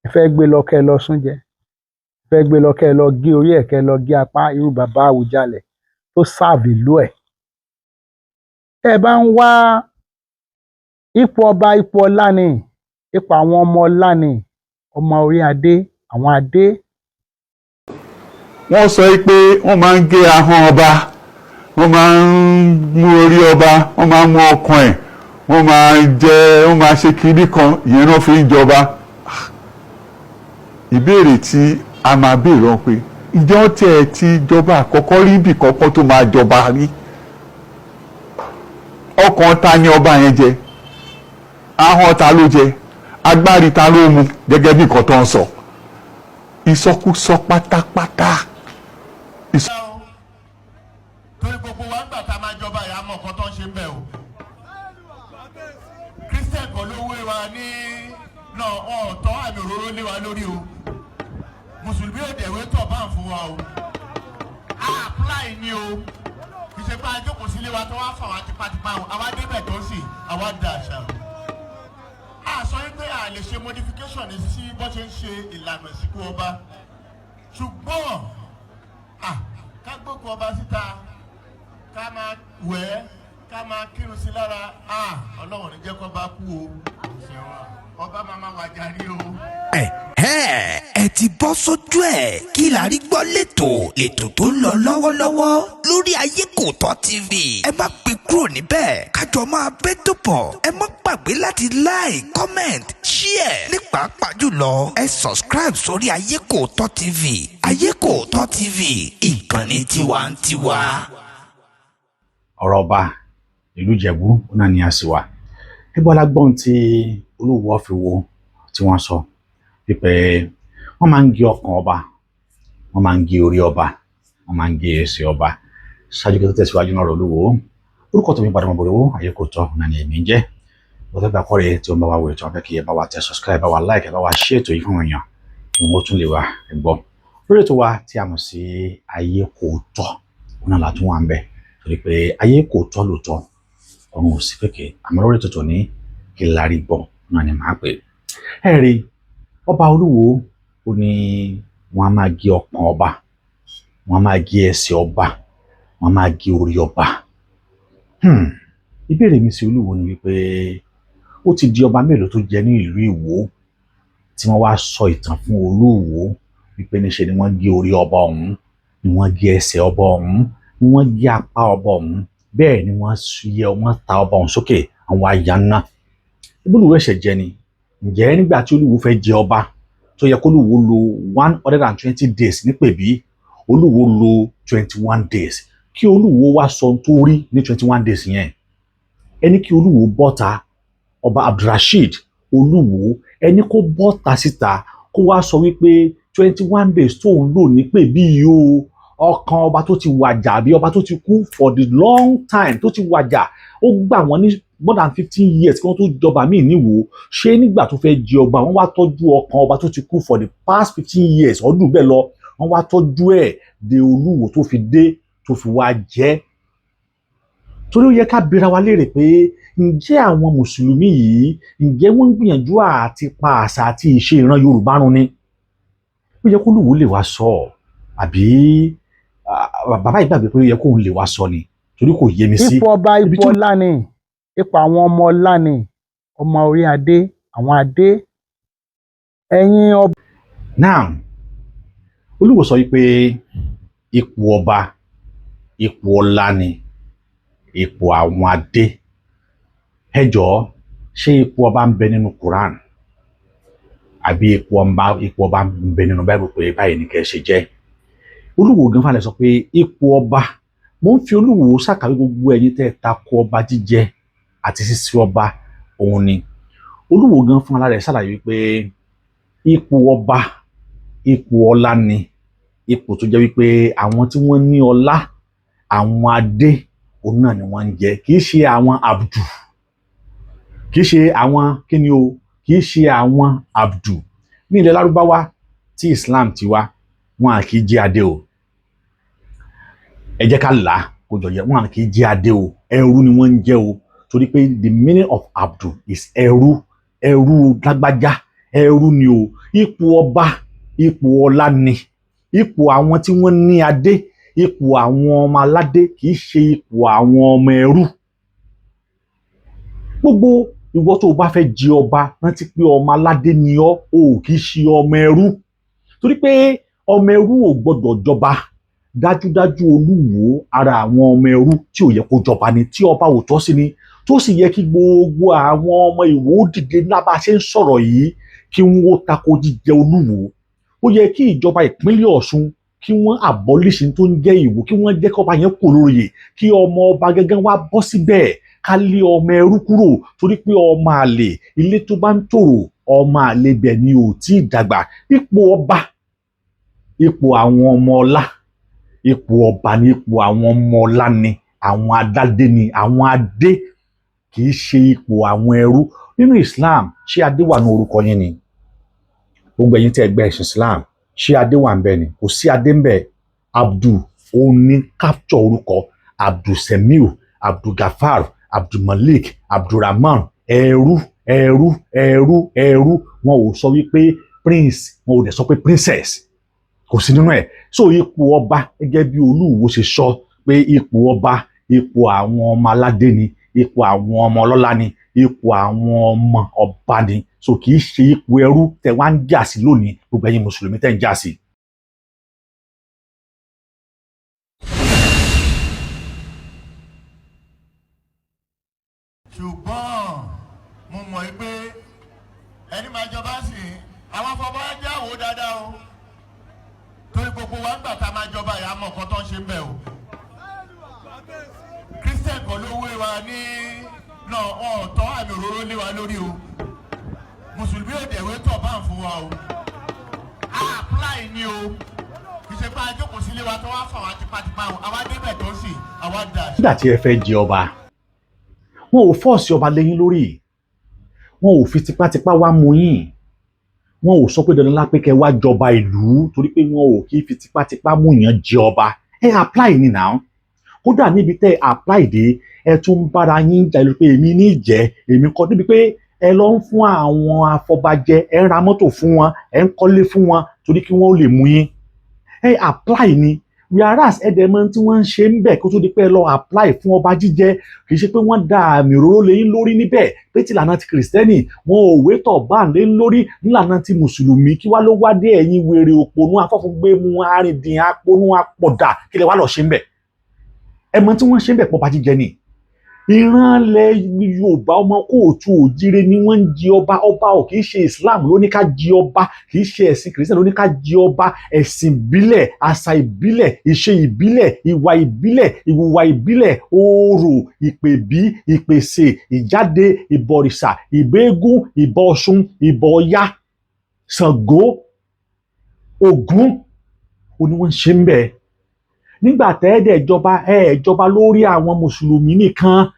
ẹ fẹ́ gbé lọ kẹ́ lọ sún jẹ, ẹ fẹ́ gbé lọ kẹ́ lọ gé orí ẹ̀ kẹ́ lọ gé apá irú bàbá Àwùjalẹ̀ tó sáàbì ìlú ẹ̀. Tẹ́ ẹ bá ń wá ipò ọba, ipò ọlá ni, ipò àwọn ọmọ ọlá ni, ọmọ orí adé, àwọn adé. Wọ́n sọ pé wọ́n máa ń gé ahọ́n ọba, wọ́n máa ń mú orí ọba, wọ́n máa ń mú ọkàn ẹ̀, wọ́n máa ṣe kiri kan, ìyẹn náà fi ń jọba. Ìbéèrè tí a máa béèrè wọn pé ìjọ tẹ̀ ti jọba àkọ́kọ́ rí ibì kankan tó máa jọba rí. Ọkàn ta ni ọba yẹn jẹ? Ahọ́n ta ló jẹ? Agbárí ta ló mu? Gẹ́gẹ́ bí nǹkan tó ń sọ. Ìsọkúsọ pátápátá. Torí gbogbo wa ń gbà tá a máa jọba ìyá mọ̀ nǹkan tó ń ṣe ń bẹ̀ o. Christian kan ló wé wa ní náà ọ̀tọ́ àmì òróró lé wa lórí o. Mùsùlùmí ò dẹ̀wé tọ̀ bá ń fún wa o. A apply ni o. Kì í ṣe pé a jókòó sílé wa tó wá fà wá tipátipá o. Àwa débẹ̀ tó sì, àwa da àṣà o. A sọ wípé a lè ṣe modification sí bó ṣe ń ṣe ìlànà ìsìnkú ọba. Ṣùgbọ́n ká gbókùn ọba síta, ká máa wẹ̀ ẹ́, ká máa kírun sí lára, Ọlọ́run ní jẹ́ kó bá kú o. Ọba máa wàjà rí o. Ẹ ti bọ́ sójú ẹ̀ kí la rí gbọ́ lẹ́tọ̀ tó ń lọ lọ́wọ́lọ́wọ́ lórí Ayékòótọ́ TV. Ẹ má gbé kúrò níbẹ̀ kájọ máa bẹ́ tó pọ̀. Ẹ má gbàgbé láti like, comment, share ní pàápàá jùlọ ẹ subscribe sórí Ayékòótọ́ TV. Ayékòótọ́ TV, ìkànnì tiwantiwa. Ọ̀rọ̀ ọba ìlú Ìjẹ̀bú náà ni a sì wà. Níbo la gbọ́n tí Olúwo fi wo tí wọ́n sọ wípé wọ́n máa ń gé ọkàn ọba, wọ́n máa ń gé orí ọba, wọ́n máa ń gé ẹsẹ̀ ọba. Ṣáájú kí tó tẹ̀síwájú náà rọ̀ Olúwo, orúkọ tó mi padà mọ̀ bọ̀rọ̀ Ayékòótọ́ náà ni èmi ń jẹ́. Bọ́tẹ́ gbà kọ́ rẹ̀ tí ó ń bá wa wò ètò ọ̀fẹ́ kí ẹ bá wa tẹ subscribe, bá wa like, bá wa share ètò yìí fún èèyàn kí wọ́n tún lè wá gbọ́. Lórí ètò wa tí a mọ̀ sí Ayékòótọ́ náà la tún wà ń bẹ̀ torí pé Ayékòótọ́ lóòótọ́ ọ̀run ò sí fèké, àmọ́ lórí ètò tó ní kí la rí gbọ́ náà ni màá pè é. Ẹ rí ọba Olúwo ó ní wọ́n á máa gé ọkàn ọba, wọ́n á máa gé ẹsẹ̀ ọba, wọ́n á máa gé orí ọba. Ìbéèrè mi sí Olúwo ni wípé ó ti di ọba mélòó tó jẹ ní ìlú Ìwó tí wọ́n wá sọ ìtàn fún Olúwo wípé níṣe ni wọ́n gé orí ọba ọ̀hún, ni wọ́n gé ẹsẹ̀ ọba ọ̀hún, ni wọ́n gé apá ọba ọ̀hún, bẹ́ẹ̀ ni wọ́n ta ọba ọ̀hún sókè, àwọn àyà ńlá. Olúwo ẹ̀ṣẹ̀ jẹ ni. Ǹjẹ́ nígbà tí Olúwo fẹ́ jẹ ọba tó yẹ kó Olúwo lo 120 days nípèbí, Olúwo lo 21 days. Kí Olúwo wá sọ tó rí ní 21 days yẹn. Ẹni kí Olúwo bọ́ta, ọba Abdulrasheed Olúwo, ẹni kó bọ́ta síta kó wá sọ wípé 21 days tó ń lò nípèbí yìí o, ọkàn ọba tó ti wàjà àbí ọba tó ti kú for the long time tó ti wàjà, ó gbà wọ́n ní more than 15 years kí wọ́n tó jọba míì níwò. Ṣé nígbà tó fẹ́ jẹ ọba wọ́n wá tọ́jú ọkàn ọba tó ti kú for the past 15 years ọdún bẹ́ẹ̀ lọ, wọ́n wá tọ́jú ẹ̀ de Olúwo tó fi dé tó fi wá jẹ́. Torí ó yẹ ká bira wa léèrè pé ǹjẹ́ àwọn mùsùlùmí yìí ǹjẹ́ wọ́n ń gbìyànjú àti pa àṣà àti ìṣe ìran Yorùbá run ni? Ó yẹ kó Olúwo lè wá sọ àbí bàbá ìgbàgbé pé ó yẹ kóun lè wá sọ ni torí kò yé mi sí. Ipò ọba, ipò ọlá ni, ipò àwọn ọmọ ọlá ni, ọmọ orí adé, àwọn adé. Ẹ̀yin ọba. Now, Olúwo sọ wípé ipò ọba, ipò ọlá ni, ipò àwọn adé. Ẹ jọ̀ọ́, ṣé ipò ọba ń bẹ nínú Quran? Àbí ipò ọba ń bẹ nínú Bible pé báyìí ni kẹ́ ṣe jẹ́? Olúwo gan fàlẹ́ sọ pé ipò ọba, mo ń fi Olúwo ṣàkàwé gbogbo ẹ̀yin tẹ́ tako ọba jíjẹ àti sísí ọba òun ni. Olúwo gan fún alára ẹ̀ ṣàlàyé wípé ipò ọba, ipò ọlá ni, ipò tó jẹ́ wípé àwọn tí wọ́n ní ọlá, àwọn adé òun náà ni wọ́n ń jẹ, kì í ṣe àwọn abdù, kì í ṣe àwọn kíni o, kì í ṣe àwọn abdù. Ní ilẹ̀ Lárúbáwá tí Islam ti wá, wọn à kì í jẹ adé o. Ẹ jẹ́ ká là á kó jọ yẹ, wọn à kì í jẹ adé o, ẹrú ni wọ́n ń jẹ o. Torí pé the meaning of abdù is ẹrú, ẹrú lágbájá, ẹrú ni o. ipò ọba ipò ọlá ni, ipò àwọn tí wọ́n ní adé, ipò àwọn ọmọ aládé kì í ṣe ipò àwọn ọmọ ẹrú. Gbogbo ìwọ tó o bá fẹ́ jẹ ọba rántí pé ọmọ aládé ni ọ́, o kì í ṣe ọmọ ẹrú, torí pé ọmọ ẹrú ò gbọdọ̀ jọba. Dájúdájú Olúwo ara àwọn ọmọ ẹrú tí ò yẹ kó jọba ni, tí ọba ò tọ́ sí ni, tó sì yẹ kí gbogbo àwọn ọmọ Ìwó dìde lábá ṣe ń sọ̀rọ̀ yìí kí wọ́n tako jíjẹ Olúwo. Ó yẹ kí ìjọba ìpínlẹ̀ Ọ̀ṣun kí wọ́n abolish tó ń jẹ́ Ìwó, kí wọ́n jẹ́ kí ọba yẹn kò lóye, kí ọmọ ọba gẹ́gẹ́ wá bọ́ síbẹ̀, ká lé ọmọ ẹrú kúrò, torí pé ọmọ àlè ilé tó bá ń tòrò ọmọ àlè bẹ̀ ni ò tí ì dàgbà. Ipò ọba ipò àwọn ọmọ ọlá, ipò ọba ní ipò àwọn ọmọ ọlá ni, àwọn adádé ni, àwọn adé kì í ṣe ipò àwọn ẹrú. Nínú Islam ṣé adé wà ní orúkọ yín ni? Gbogbo ẹ̀yin tí ẹ gbà ẹ̀sìn Islam ṣé adé wà ń bẹ ni? Kò sí adé ń bẹ. Abdul òun ní capture orúkọ, Abdul Semiu, Abdul Gafar, Abdul Malik, Abdulrahman, ẹrú ẹrú ẹrú ẹrú. Wọn ò sọ wípé prince, wọn ò dẹ̀ sọ pé princess, kò sí nínú ẹ̀. So ipò ọba gẹ́gẹ́ bí Olúwo ṣe sọ pé ipò ọba ipò àwọn ọmọ aládé ni, ipò àwọn ọmọ ọlọ́lá ni, ipò àwọn ọmọ ọba ni. So kì í ṣe ipò ẹrú tẹ wá ń jà sí lónìí, gbogbo ẹ̀yin mùsùlùmí tẹ ń jà sí. ṣùgbọ́n mo mọ̀ pé ẹni máa jọba sí i àwọn afọbajẹ àwò dáadáa o, torí gbogbo wa ń gbà tá a máa jọba ìyá mọ̀ nǹkan tó ń ṣe ń bẹ̀ o. Christian kan ló wé wa ní náà ọ̀tọ̀ àmì òróró lé wa lórí o, mùsùlùmí ò dẹ̀wé tọ̀ bá ń fún wa o, a apply ni o, kì í ṣe pé a jókòó sílé wa tó wá fà wá tipátipá o, àwa débẹ̀ tó sì àwa dà. Nígbà tí ẹ fẹ́ jẹ ọba, wọn ò fọ́ọ̀sì ọba lẹ́yìn lórí, wọn ò fi tipátipá wá mú yín, wọn ò sọ pé dandan lápé kẹ́ wá jọba ìlú, torí pé wọn ò kì í fi tipátipá mú yàn jẹ ọba. Ẹ apply ni now. Kódà níbi tẹ́ apply dé ẹ tún bára yín jà lórí pé èmi ní ìjẹ́ èmi kọ́, débi pé ẹ lọ ń fún àwọn afọbajẹ, ẹ ń ra mọ́tò fún wọn, ẹ ń kọ́lé fún wọn torí kí wọ́n lè mú yín. Ẹ apply ni, whereas ẹ̀dẹ̀mọ́ tí wọ́n ń ṣe ń bẹ̀ kó tó di pé ẹ lọ apply fún ọba jíjẹ, kì í ṣe pé wọ́n da àmì òróró lé yín lórí níbẹ̀ pé tìlànà ti kìrìsìtẹ́nì wọn ò wétọ̀ bá ń lé lórí, nílànà ti mùsùlùmí kí wá ló wá dé ẹ̀yin wèrè òpònú afọ́fúngbẹ́mu arìndìn apónú apọ̀dà kí lẹ wá lọ ṣe ń bẹ̀. Ẹ̀mọ́ tí wọ́n ṣe ń bẹ̀ pọ̀ba jíjẹ ni. Ìrànlẹ̀ Yorùbá ọmọ kóòtù òjire ni wọ́n ń jí ọba. Ọba ò kì í ṣe Islam ló ní ká jí ọba, kì í ṣe ẹ̀sìn kìrìsìtẹ́nì ló ní ká jí ọba. Ẹ̀sìn ìbílẹ̀, àṣà ìbílẹ̀, ìṣe ìbílẹ̀, ìwà ìbílẹ̀, ìwùwà ìbílẹ̀, orò, ìpèbí, ìpèsè, ìjáde, ìbọ̀rìṣà, ìbẹ́égún, ìbọ Ọ̀ṣun, ìbọ Ọya, Ṣàngó, Ògún, ó ní wọ́n ń ṣe ń bẹ̀. Nígbà tẹ́ẹ̀dẹ̀ ìjọba lórí àwọn mùsùlùmí nìkan,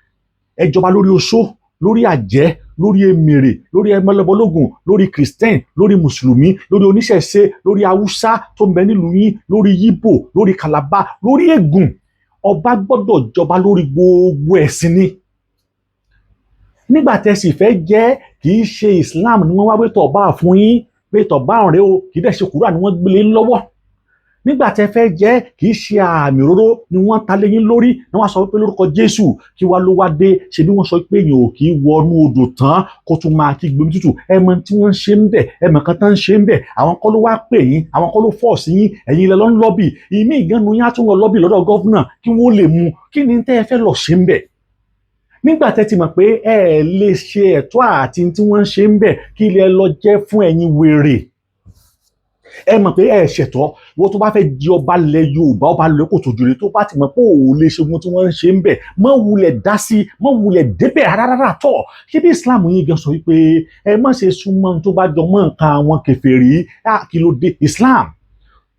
ẹ jọba lórí oṣó, lórí àjẹ́, lórí emèrè, lórí ẹmọlẹ́bọlógún, lórí kìrìsìtẹ́nì, lórí mùsùlùmí, lórí oníṣẹ̀ṣe, lórí haúsá tó ń bẹ nílùú yín, lórí yíbò, lórí kàlábà, lórí ègùn. Ọba gbọ́dọ̀ jọba lórí gbogbo ẹ̀sìn ni. Nígbà tẹ́ sì fẹ́ jẹ́, kì í ṣe Islam ni wọ́n wá pé tọ̀ bá fún yín, pé tọ̀ bá ọ̀rẹ́ o, kì í dẹ̀ ṣe Kùránì ni wọ́n gbélé lọ́wọ́. Nígbà tẹ́ fẹ́ jẹ́, kì í ṣe àmì òróró ni wọ́n ta lé yín lórí, ni wọ́n sọ pé lórúkọ Jésù kí wá ló wá dé. Ṣe bí wọ́n sọ pé èèyàn ò kì í wọnú odò tán kó tún máa kí gbomi tútù. Ẹ mọ̀ tí wọ́n ń ṣe ń bẹ̀, ẹ mọ̀ kan tán ń ṣe ń bẹ̀. Àwọn kọ́ ló wá pè yín, àwọn kọ́ ló fọ́ọ̀sì yín, ẹ̀yin ilẹ̀ lọ ń lọ́bì. Ìmí ìgánu yín á tún lọ lọ́bì lọ́dọ̀ gọ́fúnà kí wọ́n lè mú. Kí ni tẹ́ ẹ fẹ́ lọ ṣe ń bẹ̀? Nígbà tẹ́ ti mọ̀ pé ẹ lè ṣe ẹ̀tọ́ àti tí wọ́n ń ṣe ń bẹ̀, kí ilẹ̀ lọ jẹ́ fún ẹ̀yin wèrè. Ẹ mọ̀ pé ẹ ṣẹ̀tọ́, wọ́n tó bá fẹ́ di ọba lẹ̀ Yorùbá, ọba lẹ̀ kò tójú rẹ̀, tó bá ti mọ̀ pé ò lè ṣe ohun tí wọ́n ń ṣe ń bẹ̀, mọ́ wulẹ̀ dá sí, mọ́ wulẹ̀ débẹ̀ rárá tọ̀. Ṣé bí Islam yín gan sọ wípé ẹ má ṣe súnmọ́ tó bá jọ mọ́ nǹkan àwọn kèfèrí, kí ló dé? Islam,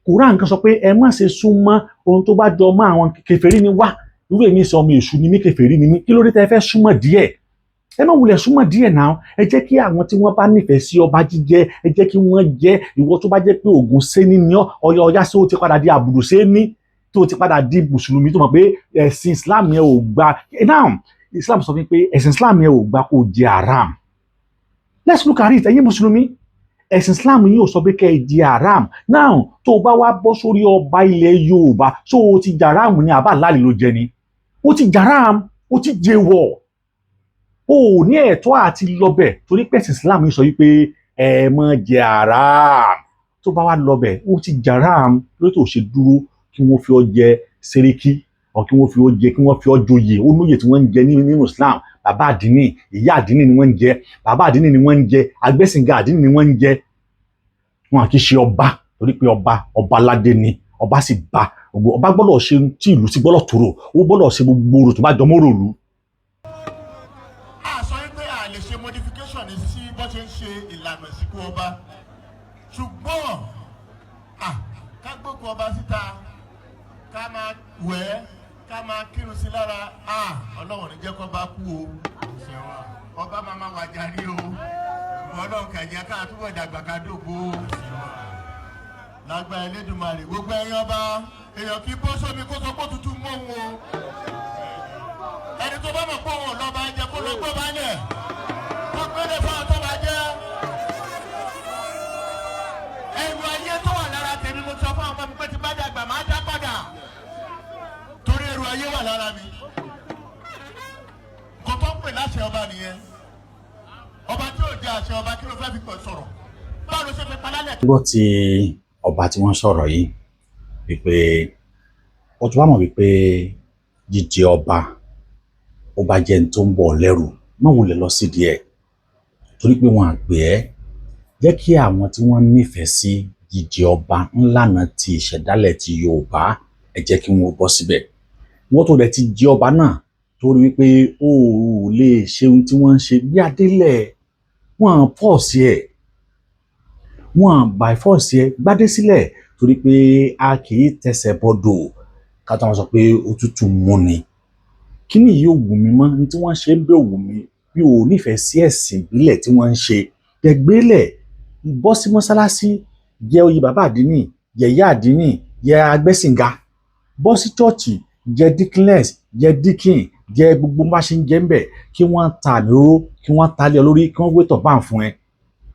Quran kan sọ pé ẹ má ṣe súnmọ́ ohun tó bá jọ mọ́ àwọn kèfèrí ni wá. Irú èmi sọ ọmọ èṣù ni mí, kèfèrí ni mí, kí ló dé tẹ́ fẹ́ súnmọ́ díẹ̀? Ẹ má wulẹ̀ súnmọ́ díẹ̀ náà. Ẹ jẹ́ kí àwọn tí wọ́n bá nífẹ̀ẹ́ sí ọba jíjẹ, ẹ jẹ́ kí wọ́n jẹ́. Ìwọ tó bá jẹ́ pé Ògún Séní ni ọ́, Ọya sí ó ti padà di Àbùdù Séní, tó ti padà di mùsùlùmí, tó mọ̀ pé ẹ̀sìn Islam yẹn ò gba. Now Islam sọ fún mi pé ẹ̀sìn Islam yẹn ò gba kó jẹ haram. Let's look at it. Ẹ̀yin mùsùlùmí, ẹ̀sìn Islam yóò sọ pé kẹ́ ẹ di haram. Now tó o bá wá bọ́ sórí ọba ilẹ̀ Yorùbá so o ti jaram ní àbá láàlì ló jẹ ni o ti jaram o ti jẹ́wọ́ o ò ní ẹ̀tọ́ àti lọ́bẹ̀ torí pé ẹ̀sìn Islam yóò sọ wípé ẹ má jẹ haram. Tó bá wá lọ́bẹ̀ o ti jaram lórí tó ṣe dúró kí wọ́n fi ọ jẹ sẹ́ríkì ọ̀ kí wọ́n fi ọ joyè ó lóyè tí wọ́n ń jẹ nínú Islam. Bàbá àdínì ìyá àdínì ni wọ́n ń jẹ bàbá àdínì ni wọ́n ń jẹ agbẹ́sìngà àdínì ni wọ́n ń jẹ. Wọn kì í ṣe ọba torí pé ọba aládé ni ọba sì bá ọba gbọ́dọ̀ ṣe tí ìlú sì gbọ́dọ̀ tòrò ó gbọ́dọ̀ ṣe gbogbo orò tó bá jọ mọ́rò ìlú. a sọ pé a lè ṣe modification sí bó ṣe ń ṣe ìlànà ìsìnkú ọba ṣùgbọ́n ká gbókùn ọba síta ká máa wẹ̀ ká máa kírun sí lára ọlọ́run ní jẹ́ kó bá kú o ọba máa wà jáde o ọlọ́run kàjẹ́ ká túbọ̀ dàgbà ká dògbò o lágbà Elédùmarè gbogbo ẹ̀yin ọba èèyàn kì í bọ́ sómi kó sọ pé òtútù mọ́ òun o ẹni tó bá mọ̀ pé òun lọ́ba jẹ kó lọ gbọ́ balẹ̀ kó gbélé fún àwọn tó bá jẹ́ ẹrù ayé tó wà lára tèmi mo sọ fún àwọn ọmọ mi pé ti bá dàgbà máa dá padà torí ẹrù ayé wà lára mi kò tó ń pè láṣẹ ọba nìyẹn ọba tí ò jẹ àṣẹ ọba kí ló fẹ́ fi pọ̀ sọ̀rọ̀ báwo ló ṣe fi palálẹ̀. gbọ́ ti ọba tí wọ́n sọ̀rọ̀ yìí wípé ó tún wá mọ̀ wípé jíjẹ ọba ó bá jẹ́ ní tó ń bọ̀ lẹ́rù má wulẹ̀ lọ sí díẹ̀ torí pé wọn àgbẹ̀ ẹ́ jẹ́ kí àwọn tí wọ́n nífẹ̀ẹ́ sí jíjẹ ọba ńlànà ti ìṣẹ̀dálẹ̀ ti Yorùbá ẹ jẹ́ kí wọ́n bọ́ síbẹ̀ wọ́n tó rẹ̀ ti jẹ ọba náà torí wípé ó lè ṣe ohun tí wọ́n ń ṣe bí adélẹ̀ wọ́n pọ̀ sí ẹ̀ wọ́n by force ẹ̀ gbádé sílẹ̀ torí pé a kì í tẹsẹ̀ bọ́dọ̀ ká tó wọn sọ pé òtútù mú ni kí ni yìí ò wù mí mọ́ ní tí wọ́n ṣe ń bẹ̀ wù mí bí ò nífẹ̀ẹ́ sí ẹ̀sìn ìbílẹ̀ tí wọ́n ń ṣe tẹ̀gbélẹ̀ bọ́ sí mọ́sálásí jẹ oyè bàbá àdínì jẹ ìyá àdínì jẹ agbẹ́sìnga bọ́ sí chọ́ọ̀chì jẹ dickless jẹ dickin jẹ gbogbo bá ṣe ń jẹ ń bẹ̀ kí wọ́n ta àmì oró kí wọ́n ta lé ọ lórí kí wọ́n gbé tọ̀ bá ń fún ẹ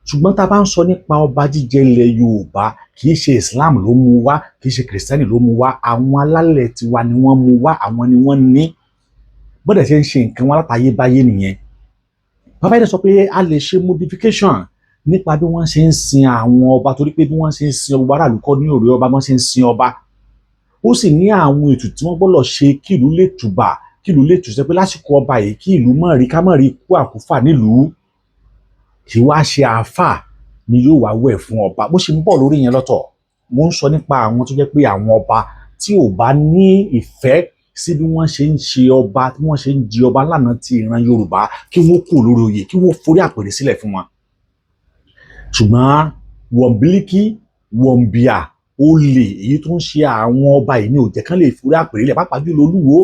ṣùgbọ́n tá a bá ń sọ nípa ọba jíjẹ ilẹ̀ Yorùbá kì í ṣe Islam ló mú wá kì í ṣe kìrìsìtẹ́nì ló mú wá àwọn alálẹ̀ tiwa ni wọ́n mú wá àwọn ni wọ́n ní bọ́dẹ̀ ṣe ń ṣe nǹkan wọn látayébáyé nìyẹn. Bàbá yìí sọ pé a lè ṣe modification nípa bí wọ́n ṣe ń sin àwọn ọba torí pé bí wọ́n ṣe ń sin ọba aráàlú kọ́ ní òrè ọba wọ́n ṣe ń sin ọba ó sì ní àwọn ètò tí wọ́n gbọ́dọ̀ ṣe kí ìlú lè tùbà kí ìlú lè tùsẹ́ pé lásìkò ọba yìí kí ìlú má rí ká má rí ikú àkúfà nílùú kì í wá ṣe àáfà ni yóò wá wẹ̀ fún ọba bó ṣe ń bọ̀ lórí yẹn lọ́tọ̀ mo ń sọ nípa àwọn tó jẹ́ pé àwọn ọba tí ò bá ní ìfẹ́ sí bí wọ́n ṣe ń ṣe ọba tí wọ́n ṣe ń di ọba lánàá ti ìran Yorùbá kí wọ́n kú lórí oyè kí wọ́n forí àpèrè sílẹ̀ fún wọn ṣùgbọ́n wọ̀nbílíkì wọ̀nbíà olè èyí tó ń ṣe àwọn ọba yìí ní òjẹ́ kán lè forí àpèrè lẹ̀ pàápàá jùlọ Olúwo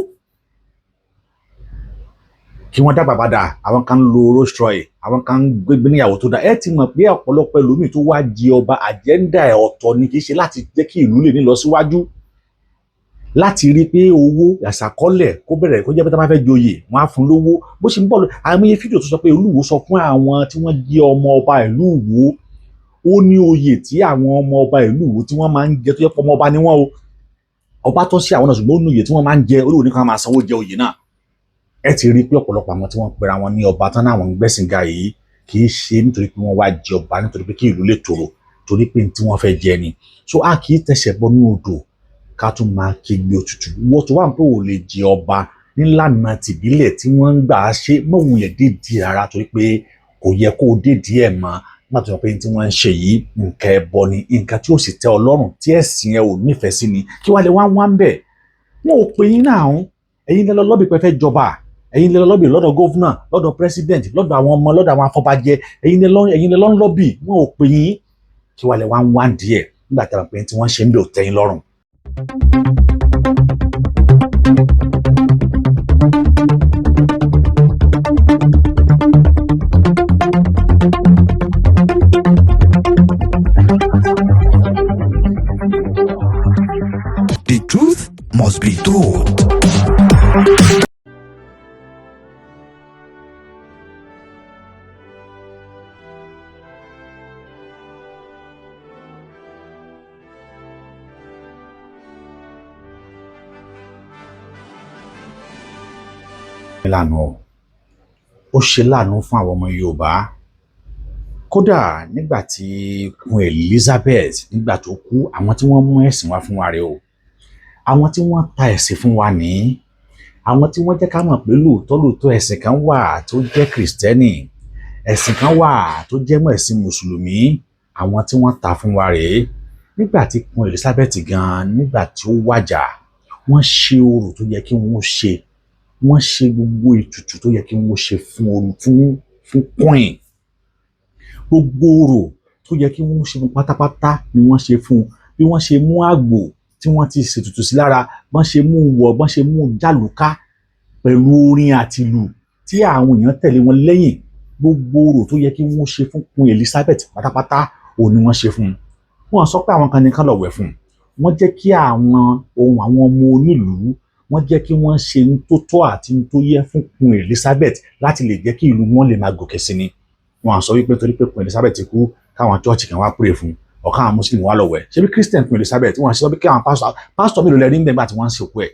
kí wọ́n dàgbà padà àwọn kan ń lo Rolls Royce àwọn kan ń gbégbé níyàwó tó dáa ẹ ti mọ̀ pé ọ̀pọ̀lọpọ̀ ẹlòmíì tó wá di ọba àjẹ́ndà ẹ̀ ọ̀tọ̀ ni kì í ṣe láti jẹ́ kí ìlú lè ní lọ síwájú láti rí pé owó àṣàkọọ́lẹ̀ kó bẹ̀rẹ̀ kó jẹ́ pé tá máa fẹ́ joyè wọ́n á fún lówó bó ṣe ń bọ̀ àmì fídíò tó sọ pé Olúwo sọ fún àwọn tí wọ́n jẹ́ ọmọ ọba ìlú Ìwó ó ní oyè tí àwọn ọmọ ọba ìlú Ìwó tí wọ́n máa ń jẹ tó yẹ pé ọmọ ọba ni wọ́n o ọba tó sí àwọn náà ṣùgbọ́n ó ní oyè tí wọ́n máa ń jẹ Olúwo ní ká máa sanwó jẹ oyè náà ẹ ti rí pé ọ̀pọ̀lọpọ̀ àwọn tí wọ́n pera wọn ní ọba tán náà wọ́n ń gbẹ́sìn ga yìí kì í ṣe nítorí pé wọ́n wá jẹ ọba nítorí pé kí ìlú lè tòrò torí pé tí wọ́n fẹ́ jẹ ni so a kì í tẹ̀sẹ̀ bọ́ ní odò ká tún máa kígbe òtútù wọ́n tó wà pé ò lè jẹ ọba nílànà tìbílẹ̀ tí wọ́n ń gbà á ṣe mọ̀wùlẹ̀ dédìí rárá torí pé kò yẹ kó dédìí ẹ̀ mọ́ nígbà tó yẹ pé tí wọ́n ń ṣe yìí nǹkan ẹbọ ni nǹkan tí ó sì tẹ́ Ọlọ́run tí ẹ̀sìn ẹ ò nífẹ̀ẹ́ sí ni kí wàá lè wá wá ń bẹ̀ wọn ò pè yín náà ẹ̀yin lẹ lọ́bì pé fẹ́ jọba ẹ̀yin lẹ lọ́bì lọ́dọ̀ gọ́fúnà lọ́dọ̀ president lọ́dọ̀ àwọn ọmọ lọ́dọ̀ àwọn afọbajẹ ẹ̀yin lẹ lọ́bì wọn ò pè yín kí wàá lè wá ń wá díẹ̀ nígbà tí àwọn pé tí wọ́n ṣe ń bẹ̀ ò tẹ́yìn lọ́rùn. The truth must be told. Ìlànà ó ṣe láàánú fún àwọn ọmọ Yorùbá. Kódà nígbà tí Queen Elizabeth nígbà tó kú, àwọn tí wọ́n mú ẹ̀sìn wá fún wa rèé o. Àwọn tí wọ́n ta ẹ̀sìn fún wa ní, àwọn tí wọ́n jẹ́ ká mọ̀ pé lóòótọ́ ẹ̀sìn kan wà tó jẹ́ Kristẹni, ẹ̀sìn kan wà tó jẹ́ mọ́ ẹ̀sìn Mùsùlùmí, àwọn tí wọ́n ta fún wa rèé. Nígbà tí Queen Elizabeth gan, nígbà tí ó wàjà, wọ́n ṣe orò tó yẹ kí wọ́n ṣe, wọ́n ṣe gbogbo ètùtù tó yẹ kí wọ́n ṣe fún Queen. Gbogbo orò tó yẹ kí wọ́n ṣe fún pátápátá ni wọ́n ṣe fún. Bí wọ́n ṣe mú àgbò tí wọ́n ti ṣètùtù sí lára, bọ́n ṣe mú wọ̀, bọ́n ṣe mú jálùká pẹ̀lú orin àti ìlù tí àwọn èèyàn tẹ̀lé wọn lẹ́yìn. Gbogbo orò tó yẹ kí wọ́n ṣe fún Queen Elizabeth pátápátá òun ni wọ́n ṣe fún. Wọ́n sọ pé àwọn kan nìkan lọ wẹ̀ fún. Wọ́n jẹ́ kí àwọn ọmọ onílùú, wọ́n jẹ́ kí wọ́n ṣe ń tó tọ́ àti ń tó yẹ fún Queen Elizabeth láti lè jẹ́ kí ìlú wọn lè máa gòkè sí ni. Wọ́n sọ wípé torí pé Queen Elizabeth ti kú, káwọn chọ́ọ̀chì kan wá pray fún, ọ̀kan àwọn Muslim wá lọ wẹ̀. Ṣé bí Christian Queen Elizabeth wọ́n sọ pé kí àwọn pásítọ̀ mélòó lẹ rí nígbà tí wọ́n ń ṣe òkú ẹ̀?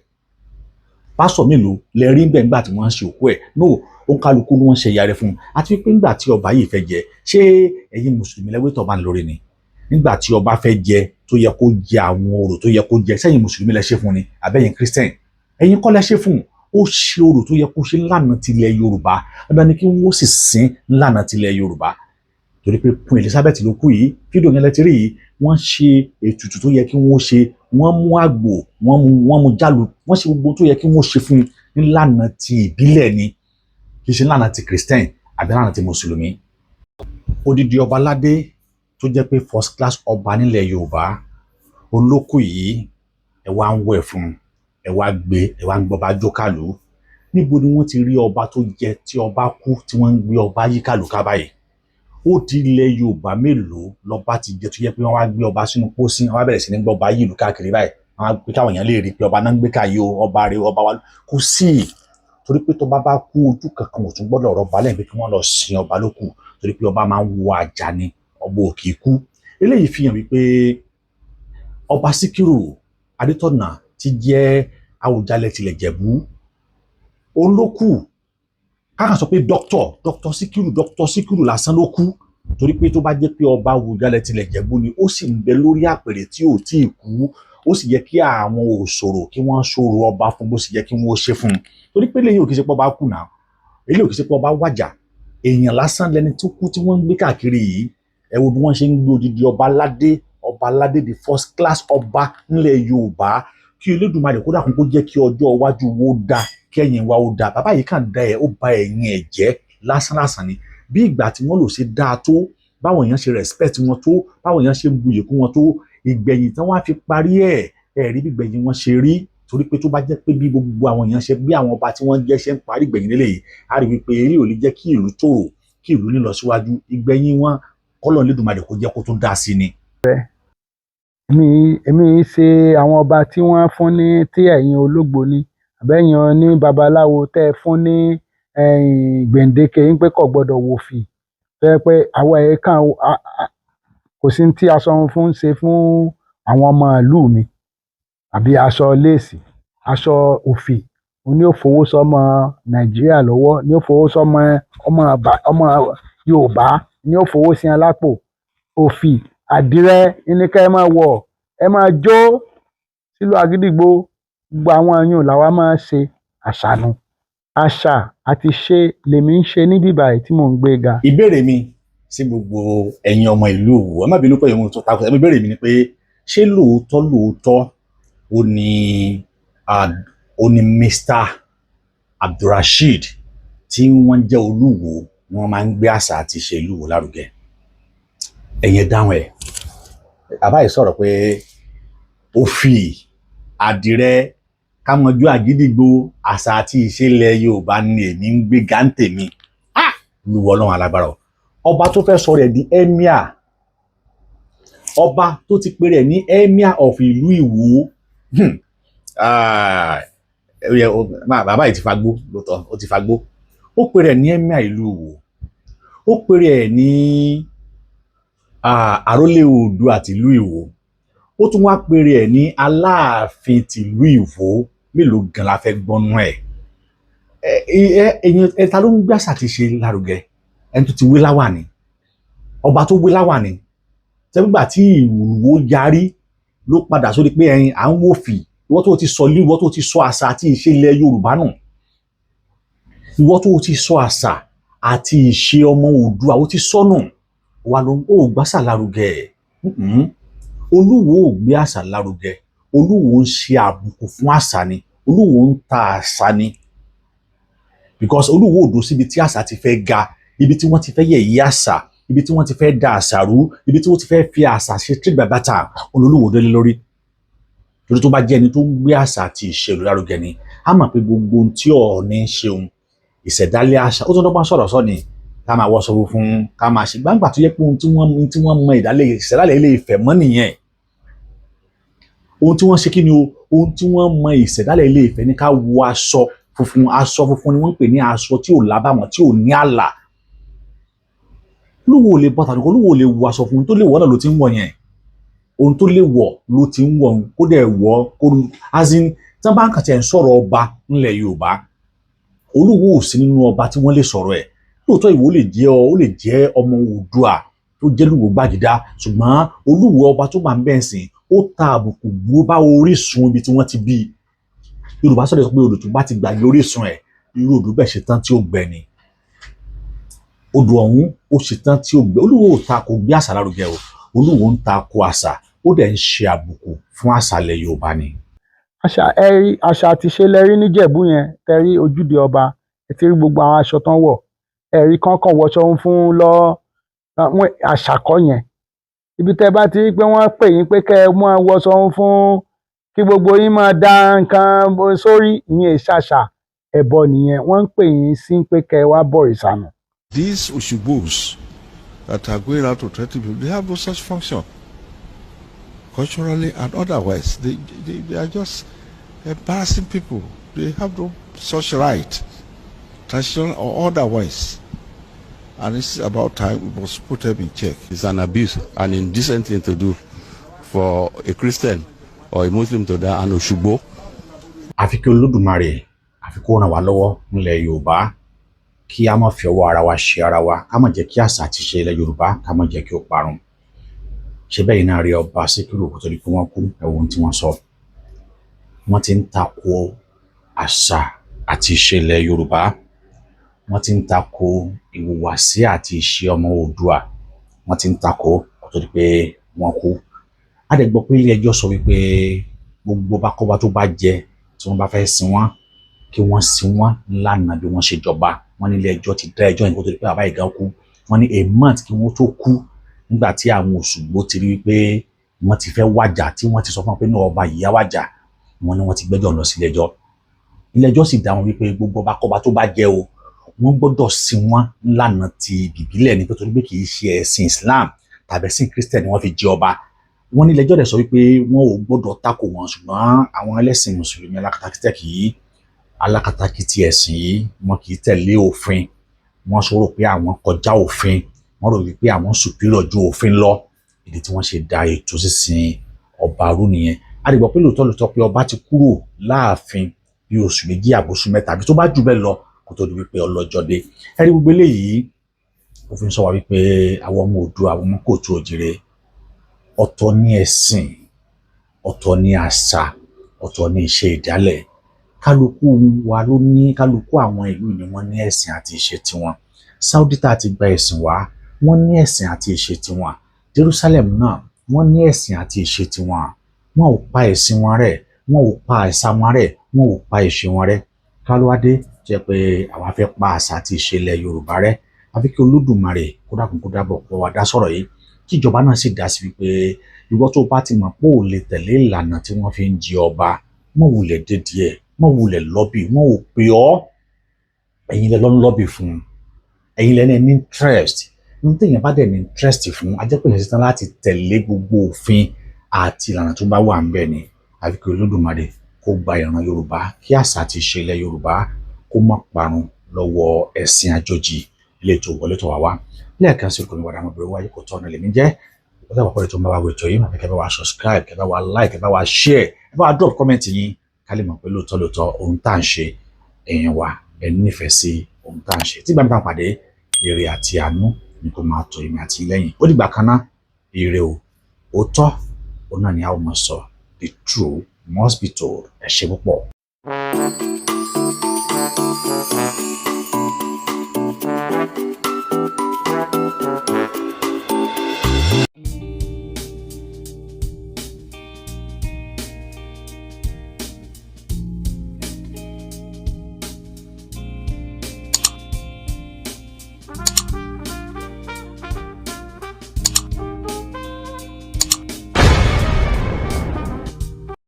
Pásítọ̀ mélòó lẹ rí nígbà tí wọ́n ń ṣe òkú ẹ̀? No, òǹkálukú ni wọ́n ṣe yàrá fún. Àti wípé nígbà tí ọba yìí fẹ́ jẹ, ṣé ẹ̀yin Mùsùlùmí lẹ́wọ́ tó bá ń lórí ni? Nígbà tí ọba fẹ́ jẹ tó yẹ kó jẹ àwọn orò tó yẹ kó jẹ, sẹ́yìn Mùsùlùmí lẹ ṣe fún ni àbẹ́yìn Christian? Ẹ̀yin kọ́ lẹ ṣe fún. Ó ṣe orò tó yẹ kó ṣe ńlànà tilẹ̀ Yorùbá, ọba ní kí wọ́n sì sìn ńlànà tilẹ̀ Yorùbá. Torí pé Queen Elizabeth ló kú yìí, fídíò yẹn lẹ ti rí yìí, wọ́n ṣe ètùtù tó yẹ kí wọ́n ṣe, wọ́n mú àgbò, wọ́n mú jálù, wọ́n ṣe gbogbo tó yẹ kí wọ́n ṣe fún ńlànà ti ìbílẹ̀ ni, kì í ṣe ńlànà ti Christian àbí ńlànà ti Mùsùlùmí. Odidi ọba aládé tó jẹ́ pé first class ọba nílẹ̀ Yorùbá olókù yìí, ẹ wá ń wẹ̀ fún, ẹ wá ń gbọ́ba jókàlù. Níbo ni wọ́n ti rí ọba tó jẹ tí ọba kú tí wọ́n ń gbé ọba yíkàlù ká báyìí? Ó di ilẹ̀ Yorùbá mélòó lọ́ba ti jẹ tó yẹ pé wọ́n wá gbé ọba sínú pósí, wọ́n wá bẹ̀rẹ̀ sí ní gbọ́ ọba yìí ìlú káàkiri báyìí, wọ́n wá pé káwọn èèyàn lè rí pé ọba náà ń gbé káyé o, ọba rẹ ọba wa kò sí. Torí pé tọba bá kú ojú kankan ò tún gbọ́dọ̀ rọba lẹ́yìn pé kí wọ́n lọ sin ọba lókù, torí pé ọba máa ń wọ àjà ni, ọba ò kì í kú. Eléyìí fi hàn wípé ọba Síkírù Adétọ̀nà ti jẹ́ Àwùjalẹ̀ tilẹ̀ Jẹ̀bú olókù. Kákan sọ pé dr Síkírù lásán ló kú, torí pé tó bá jẹ́ pé ọba Àwùjalẹ̀ tilẹ̀ Jẹ̀bú ni ó sì ń bẹ lórí àpèrè tí ò tí ì kú, ó sì yẹ kí àwọn òṣòro kí wọ́n ṣòro ọba fún bó sì yẹ kí wọ́n ṣe fún un. Torí pé eléyìí ò kì í ṣe pé ọba kú náà, eléyìí ò kì í ṣe pé ọba wàjà, èèyàn lásán lẹni tó kú tí wọ́n ń gbé káàkiri yìí. Ẹ wo bí wọ́n ṣe ń gbé odidi ọba aládé the first class ọba nílẹ̀ Yorùbá. Kí Olódùmarè kó dàkún kó jẹ́ kí ọjọ́ iwájú wo dá, kí ẹ̀yìn wa ó dá. Bàbá yìí kàn dá ẹ̀, ó ba ẹ̀yìn ẹ̀ jẹ́ lásán ni. Bí ìgbà tí wọ́n lò ṣe dáa tó, báwọn èèyàn ṣe respect wọn tó, báwọn èèyàn ṣe ń buyì kún wọn tó, ìgbẹ̀yìn tí wọ́n á fi parí ẹ̀ rí bí ìgbẹ̀yìn wọn ṣe rí. Torí pé tó bá jẹ́ pé bí gbogbo àwọn èèyàn ṣe, bí àwọn ọba tí wọ́n jẹ́ ṣe ń parí ìgbẹ̀yìn lélẹ́yìí, á rí wípé eré ò lè jẹ́ kí ìlú tòrò, kí ìlú ní lọ síwájú. Ìgbẹ̀yìn wọn kọ́lọ́run Lédùmarè kó jẹ́ kó tún dá sí ni. Èmi ṣe àwọn ọba tí wọ́n fún ní tí ẹ̀yin ológbò ni àbẹ́yìn ní babaláwo tẹ́ ẹ fún ní gbèǹdéke yín pé kò gbọ́dọ̀ wòfì, tó yẹ pé àwọn ẹ̀ kàn kò sí tí aṣọ fún ṣe fún àwọn ọmọ ìlú mi àbí aṣọ léèsì, aṣọ òfì ní ó fowó sọmọ Nàìjíríà lọ́wọ́, ní ó fowó sọmọ ọmọ Yorùbá, ní ó fowó sí alápò. Òfì àdìrẹ ní ká ẹ máa wọ̀, ẹ máa jó sílùú Àgídìgbò. Gbogbo àwọn èèyàn làwa máa ṣe àṣànù, àṣà àti ṣe lèmi ń ṣe níbí báyìí tí mò ń gbé ga. Ìbéèrè mi sí gbogbo ẹ̀yin ọmọ ìlú Òwò, ẹ má bínú pé ìwọ̀n tó takò, ìbéèrè mi ni pé ṣé lóòótọ́ ó ní Mr. Abdulrasheed tí wọ́n jẹ́ Olúwo, wọ́n máa ń gbé àṣà àti ìṣe ìlú Òwò lárugẹ? Ẹ̀yin dáhùn ẹ̀. Bàbá yìí sọ̀rọ̀ pé òfì àdìrẹ kámọjú Àgídìgbò àṣà àti ìṣe ilẹ̀ Yorùbá ni èmi ń gbé gáǹtè mi. Olúwo Ọlọ́run alágbára. Ọba tó fẹ́ sọ rẹ̀ di emir, ọba tó ti pè rẹ̀ ní emir of ìlú Ìwó. Bàbá yìí ti fagbó lóòótọ́, ó ti fagbó. Ó pè rẹ̀ ní emir ìlú Ìwó, ó pè rẹ̀ ní àrólé Oòduà tìlú Ìwó, ó tún wá pè rẹ̀ ní Aláàfin tìlú Ìwó. Mélòó gan la fẹ́ gbọ́nú ẹ̀? ẹ̀yin ta ló ń gbé àṣà ti ṣe lárugẹ ẹni tó ti wé láwàní ọba tó wé láwàní tẹ́gbà tí Ìwó yarí ló padà sórí pé ẹ̀yin à ń wòfì ìwọ tó ti sọ ìwọ tó ti sọ àṣà àti ìṣe ilẹ̀ Yorùbá nù ìwọ tó ti sọ àṣà àti ìṣe ọmọ Oòduà ó ti sọnù wà ló ń gbàṣà lárugẹ Olúwo ò gbé àṣà lárugẹ Olúwo ń ṣe àbùkù fún àṣà ni Olúwo ń ta àṣà ni because Olúwo ò dó síbi tí àṣà ti fẹ́ ga ibi tí wọ́n ti fẹ́ yẹ̀yẹ́ àṣà ibi tí wọ́n ti fẹ́ da àṣà rú ibi tí wọ́n ti fẹ́ fi àṣà ṣe tìrìbàbàtà Olúwo délé lórí torí tó bá jẹ́ ẹni tó ń gbé àṣà àti ìṣèlú lárugẹ ni a mọ̀ pé gbogbo ohun tí Ọọ̀ni ń ṣeun ìṣẹ̀dálẹ̀ àṣà ó tó dọ́gba sọ̀rọ̀ sọ ni ká máa wọṣọ fún ká máa ṣe gbangba tó yẹ pé ohun tí wọ́n mọ ìṣẹ̀dálẹ̀ Ilé Ifẹ̀ mọ́ nìyẹn ohun tí wọ́n ṣe kí ni ohun tí wọ́n mọ ìṣẹ̀dálẹ̀ Ilé Ifẹ̀ ní ká wọ aṣọ funfun ni wọ́n ń pè ní aṣọ tí ò lábàwọ́n tí ò ní àlà Olúwo ò lè bọ́ tàbí Olúwo ò lè wọ aṣọ fún tó lè wọ̀ náà ló ti ń wọ̀ yẹn ohun tó lè wọ̀ ló ti ń wọ̀ kó dẹ̀ wọ̀ kó azin tí wọ́n bá ń kàtẹ́ ń sọ̀rọ̀ ọba ńlẹ̀ Yorùbá Olúwo ò sí nínú ọba tí wọ́n lè sọ̀rọ̀ ẹ̀ lóòótọ́ Ìwó lè jẹ́ ọmọ Oòduà tó jẹ́ Olúwo Gbàgìdá ṣùgbọ́n Olúwo ọba tó máa ń bẹ́ẹ̀ sìn ó ta àbùkù bú bá orísun ibi tí wọ́n ti bí Yorùbá sọ̀rọ̀ pé odò tó bá ti gbàgbé orísun ẹ̀ irú odò bẹ́ẹ̀ ṣe tán tí ó gbẹ ni odò ọ̀hún ó ṣe tán tí ó gbẹ Olúwo ò ta kò gbé àṣà lárugẹ o Olúwo ń ta ko àṣà ó dẹ̀ ń ṣe àbùkù fún àṣà ilẹ̀ Yorùbá ni. àṣà àti ṣe lẹ́rí níjẹ̀bú yẹn tẹ́rí ojúde ọba ẹ ti rí gbogbo àwọn aṣọ tán wọ̀ ẹ̀rí kankan wọṣọ fún àṣà kọ́ yẹn ibi tẹ́ bá ti rí pé wọ́n pè yín pé kẹ́ ẹ mọ́ wọṣọ fún kí gbogbo yín máa dá nǹkan sórí ìyẹn ìṣàṣà ẹbọ nìyẹn wọ́n ń pè yín sí pé kẹ́ ẹ wá bọ̀rìṣà nù. These Oshubos that are going out to threaten people, they have no such function, culturally and otherwise. They are just embarrassing people. They have no such right, traditional or otherwise. And it's about time we must put them in check. It's an abuse, an indecent thing to do for a Christian or a Muslim to die an Oshubo. Àfi kí Olódùmarè àfi kó ràn wá lọ́wọ́ nílẹ̀ Yorùbá kí a má fi ọwọ́ ara wa ṣe ara wa ká má jẹ́ kí àṣà àti ìṣe ilẹ̀ Yorùbá ká má jẹ́ kí ó parun. Ṣé bẹ́ẹ̀ náà rí ọba Síkírù kó tó di pé wọ́n kú ẹ̀wọ̀n tí wọ́n sọ. Wọ́n ti ń tako àṣà àti ìṣe ilẹ̀ Yorùbá. Wọ́n ti ń tako ìhùwàsí àti ìṣe ọmọ Oòduà. Wọ́n ti ń tako kó tó di pé wọ́n kú. A dẹ̀ gbọ́ pé ilé ẹjọ́ sọ wípé gbogbo bákọ́bá tó bá jẹ tí wọ́n bá fẹ́ sin wọ́n kí wọ́n sin wọ́n lánàá bí wọ́n ṣe jọba. Wọ́n ní ilé ẹjọ́ ti dá ẹjọ́ yẹn kó tó di pé bàbá Ìgà kú. Wọ́n ní a month kí wọ́n tó kú nígbà tí àwọn Òṣùgbó ti rí wípé wọ́n ti fẹ́ wájà tí wọ́n ti sọ fún wọn pé náà ọba yìí á wájà. Wọ́n ní wọ́n ti gbẹ́jọ́ lọ sí ilé ẹjọ́. Ilé ẹjọ́ sì dá wọn wípé gbogbo bákọ́bá tó bá jẹ o wọ́n gbọ́dọ̀ sin wọ́n lánàá ti bìbílẹ̀ ní nítorí pé kì í ṣe ẹ̀sìn Islam tàbí ẹ̀sìn Christian ni wọ́n fi jẹ ọba. Wọ́n ní ilé ẹjọ́ dẹ̀ sọ wípé wọ́n ò gbọ́dọ̀ tako wọn ṣùgbọ́n àwọn ẹlẹ́sìn Mùsùlùmí alákatakítí ẹ̀sìn yìí wọn kì í tẹ̀lé òfin. Wọ́n sọ rò pé àwọn kọjá òfin. Wọ́n rò wípé àwọn superior ju òfin lọ. Ìdí tí wọ́n ṣe da ètò sísìn ọba rú nìyẹn. A lè gbọ́ pé lóòótọ́ pé ọba ti kúrò láàfin bí oṣù méjì àbóṣù mẹ́ta àbí tó bá jù bẹ́ẹ̀ lọ kó tó di wípé ọlọ́jọ́ dé. Ẹ rí gbogbo eléyìí ó fi ń sọ wá wípé àwọn ọmọ Oòduà àwọn ọmọ Kóòtù Òjìrè ọ̀tọ̀ ní ẹ̀sìn ọ̀tọ̀ ní àṣà ọ̀tọ̀ ní ìṣe ìdálẹ̀. Kálukú wa ló ní kálukú àwọn ìlú ni wọ́n ní ẹ̀sìn àti ìṣe tiwọn. Saudi tá ti gba ẹ̀sìn wá wọ́n ní ẹ̀sìn àti ìṣe tiwọn. Jerusalem náà wọ́n ní ẹ̀sìn àti ìṣe tiwọn. Wọn ò pa ẹ̀sìn wọn rẹ́, wọn ò pa àṣà wọn rẹ́, wọn ò pa ìṣe wọn rẹ́. Kálúwádé jẹ́ pé àwa fẹ́ pa àṣà àti ìṣe ilẹ̀ Yorùbá rẹ́. Àfi kí Olódùmarè kó dákun kó dábọ̀ kó wa dá sọ̀rọ̀ yìí kí ìjọba náà sì dá sí wípé ìwọ tó bá ti mọ̀ pé ò lè tẹ̀lé ìlànà tí wọ́n fi ń jẹ ọba mọ̀ wulẹ̀ dédìí ẹ̀ mọ̀ wulẹ̀ lọ́bì wọn ò pè ọ́ ẹ̀yin lẹ lọ ń lọ́bì fún ẹ̀yin lẹ ní interest ní téèyàn bá dẹ̀ ní interest fún ajẹ́pẹ̀yẹ sí tán láti tẹ̀lé gbogbo òfin àti ìlànà tó bá wà ń bẹ̀ ni. Àfi kí Olódùmarè kó gba ìran Yorùbá kí àṣà àti ìṣe ilẹ̀ Yorùbá kó má parun lọ́wọ́ ẹ̀sìn àjòjì ilé ètò wọlé tó wà wá. Lẹ́ẹ̀kan sí ìkànnì wàdà ọmọbìnrin wáyé kò tọ́nà lèmi jẹ́ ọjọ́ àpapọ̀ ètò máa wá wètò yìí máa kẹ́ bá wa subscribe kẹ́ bá wa like kẹ́ bá wa share kẹ́ bá wa drop comment yín ká lè mọ̀ pé lóòótọ́ ohun tá à ń ṣe èèyàn wa ẹ nífẹ̀ẹ́ sí ohun tá à ń ṣe tí gbàmítà pàdé ire àti àánú ni kò máa tọ̀ èmi àti lẹ́yìn ó dìgbà kan náà ire o òótọ́ òun náà ni a ó máa sọ the truth must be told ẹ ṣé púpọ̀.